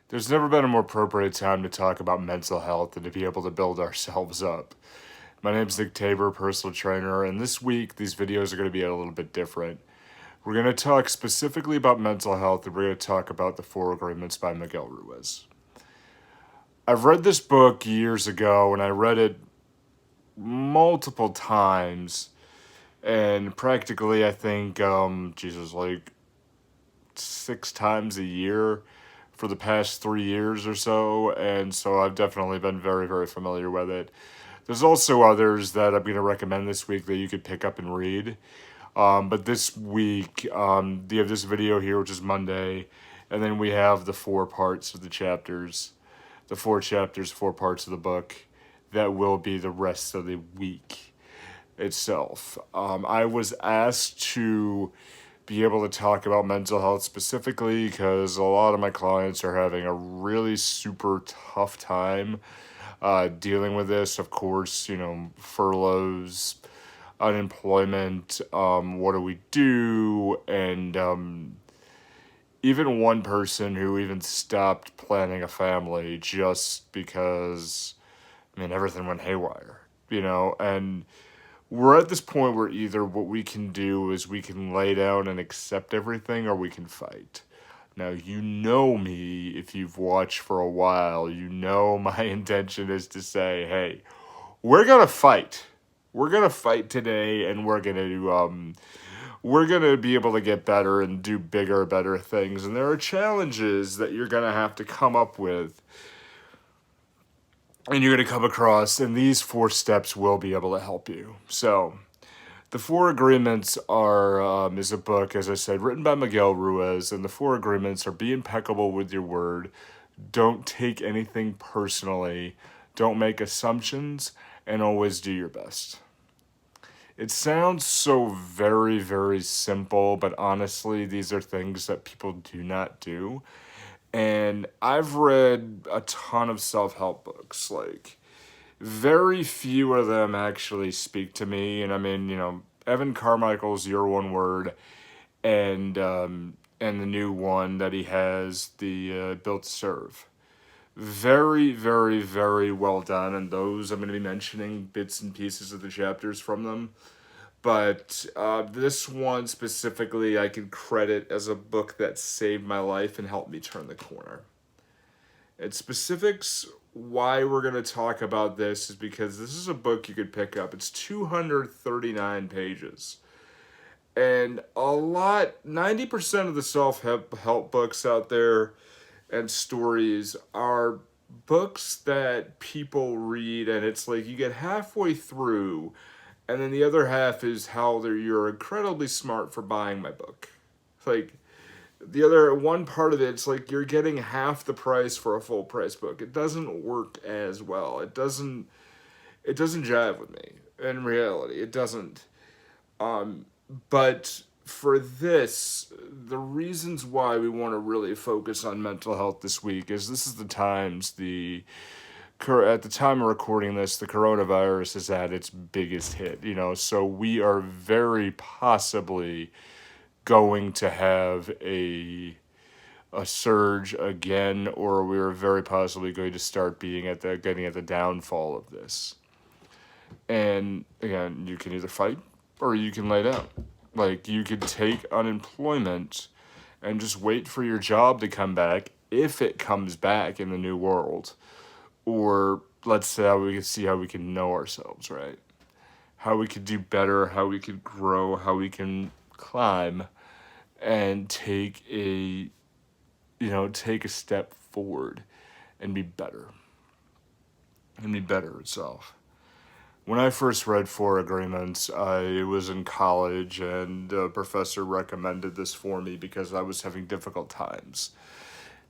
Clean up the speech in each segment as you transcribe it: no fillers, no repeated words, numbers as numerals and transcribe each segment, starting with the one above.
There's never been a more appropriate time to talk about mental health than to be able to build ourselves up. My name's Nick Tabor, personal trainer, and this week these videos are going to be a little bit different. We're going to talk specifically about mental health, and we're going to talk about the Four Agreements by Miguel Ruiz. I've read this book years ago, and I read it multiple times, and practically I think, like 6 times a year for the past 3 years or so, and so I've definitely been very, very familiar with it. There's also others that I'm going to recommend this week that you could pick up and read. But this week, you have this video here, which is Monday, and then we have the 4 parts of the chapters, the 4 chapters, 4 parts of the book that will be the rest of the week itself. I was asked to be able to talk about mental health specifically because a lot of my clients are having a really super tough time dealing with this. Of course, furloughs, unemployment, what do we do? And even one person who even stopped planning a family just because, everything went haywire, and we're at this point where either what we can do is we can lay down and accept everything or we can fight. Now, you know me, if you've watched for a while, you know my intention is to say, hey, we're going to fight. We're going to fight today, and we're going to be able to get better and do bigger, better things. And there are challenges that you're going to have to come up with and you're going to come across, and these 4 steps will be able to help you. So, the Four Agreements is a book, as I said, written by Miguel Ruiz, and the 4 Agreements are: be impeccable with your word, don't take anything personally, don't make assumptions, and always do your best. It sounds so very, very simple, but honestly, these are things that people do not do. And I've read a ton of self-help books. Like, very few of them actually speak to me. And Evan Carmichael's Your One Word, and the new one that he has, the Built to Serve. Very, very, very well done. And those, I'm going to be mentioning bits and pieces of the chapters from them. But this one specifically, I can credit as a book that saved my life and helped me turn the corner. And specifics, why we're going to talk about this is because this is a book you could pick up. It's 239 pages. And 90% of the self-help books out there and stories are books that people read, and it's like you get halfway through, and then the other half is how you're incredibly smart for buying my book. Like, the other one part of it's like you're getting half the price for a full price book. It doesn't work as well. It doesn't jive with me. In reality, it doesn't. But for this, the reasons why we want to really focus on mental health this week is this is the times at the time of recording this, the coronavirus is at its biggest hit, so we are very possibly going to have a surge again, or we are very possibly going to start getting at the downfall of this. And again, you can either fight or you can lay down. Like, you could take unemployment and just wait for your job to come back if it comes back in the new world. Or let's say how we can see how we can know ourselves, right? How we could do better, how we could grow, how we can climb and take a step forward and be better. And be better itself. When I first read 4 Agreements, I was in college, and a professor recommended this for me because I was having difficult times.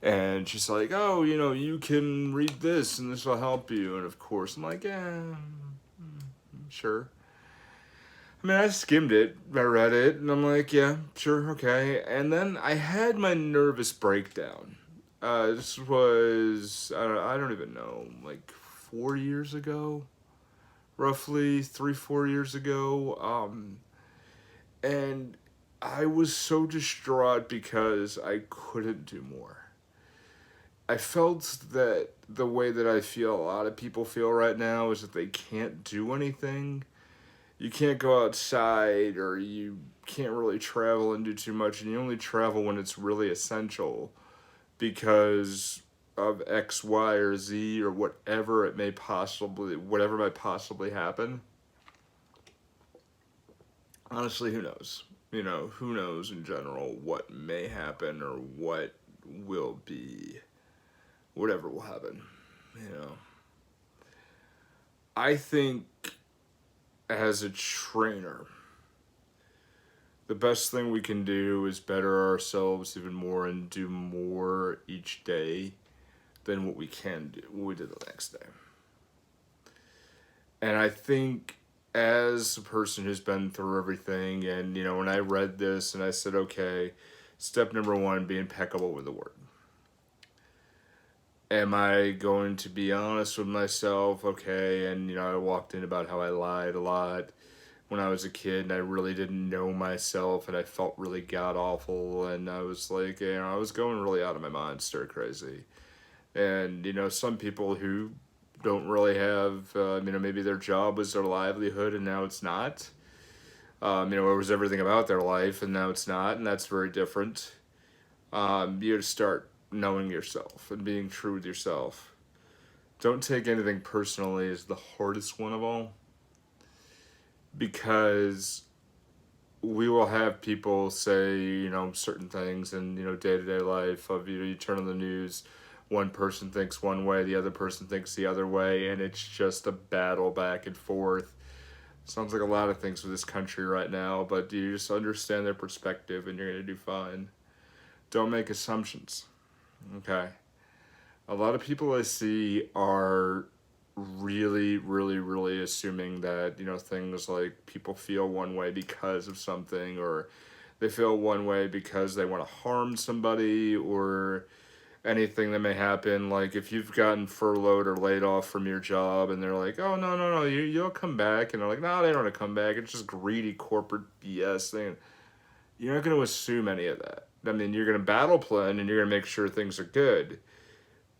And she's like, oh, you can read this and this will help you. And of course, I'm like, yeah, sure. I skimmed it, I read it, and I'm like, yeah, sure, okay. And then I had my nervous breakdown. This was, I don't even know, like 4 years ago, roughly 3-4 years ago. And I was so distraught because I couldn't do more. I felt that the way that I feel a lot of people feel right now is that they can't do anything. You can't go outside, or you can't really travel and do too much, and you only travel when it's really essential because of X, Y, or Z, or whatever might possibly happen. Honestly, who knows? Who knows in general what may happen or what will be, whatever will happen. You know, I think as a trainer, the best thing we can do is better ourselves even more and do more each day than what we did the next day. And I think as a person who's been through everything, and when I read this and I said, okay, step number one, be impeccable with the word. Am I going to be honest with myself? Okay, and I walked in about how I lied a lot when I was a kid, and I really didn't know myself, and I felt really god awful, and I was like, I was going really out of my mind, stir crazy. And some people who don't really have, maybe their job was their livelihood, and now it's not. It was everything about their life, and now it's not, and that's very different. You have to start knowing yourself and being true with yourself. Don't take anything personally is the hardest one of all, because we will have people say, certain things in, day-to-day life of, you turn on the news, one person thinks one way, the other person thinks the other way, and it's just a battle back and forth. Sounds like a lot of things with this country right now, but you just understand their perspective and you're going to do fine. Don't make assumptions, okay? A lot of people I see are really, really, really assuming that, things like people feel one way because of something, or they feel one way because they want to harm somebody, or anything that may happen. Like if you've gotten furloughed or laid off from your job and they're like, oh, no, you'll come back. And they're like, no, they don't want to come back. It's just greedy corporate BS thing. You're not going to assume any of that. I mean, you're going to battle plan and you're going to make sure things are good.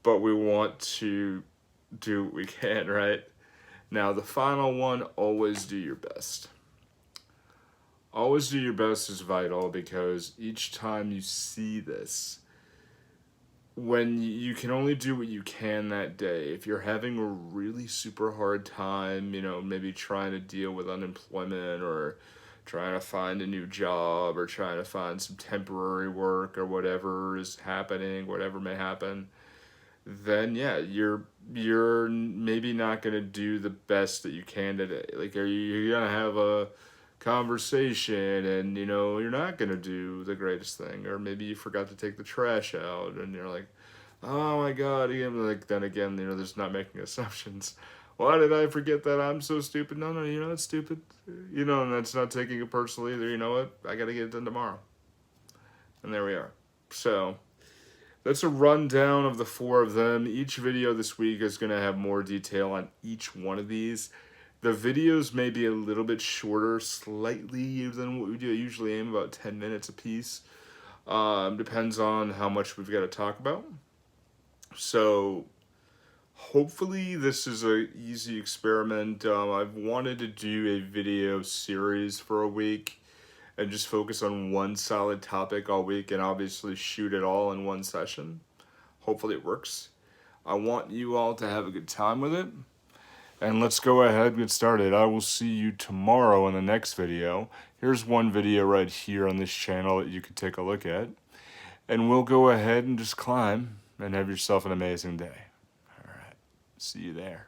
But we want to do what we can, right? Now, the final one, always do your best. Always do your best is vital, because each time you see this, when you can only do what you can that day, if you're having a really super hard time, maybe trying to deal with unemployment, or trying to find a new job, or trying to find some temporary work, or whatever is happening, whatever may happen, then yeah, you're maybe not going to do the best that you can today. Like, you're going to have a conversation and you're not going to do the greatest thing, or maybe you forgot to take the trash out and you're like, oh my god, again. Like, then again, there's not making assumptions. Why did I forget that? I'm so stupid. No, you're not stupid. And that's not taking it personally either. You know what, I got to get it done tomorrow, and there we are. So that's a rundown of the 4 of them. Each video this week is going to have more detail on each one of these. The videos may be a little bit shorter, slightly, than what we do. I usually aim about 10 minutes a piece. Depends on how much we've got to talk about. So hopefully this is an easy experiment. I've wanted to do a video series for a week and just focus on one solid topic all week, and obviously shoot it all in one session. Hopefully it works. I want you all to have a good time with it. And let's go ahead and get started. I will see you tomorrow in the next video. Here's one video right here on this channel that you can take a look at. And we'll go ahead and just climb and have yourself an amazing day. All right. See you there.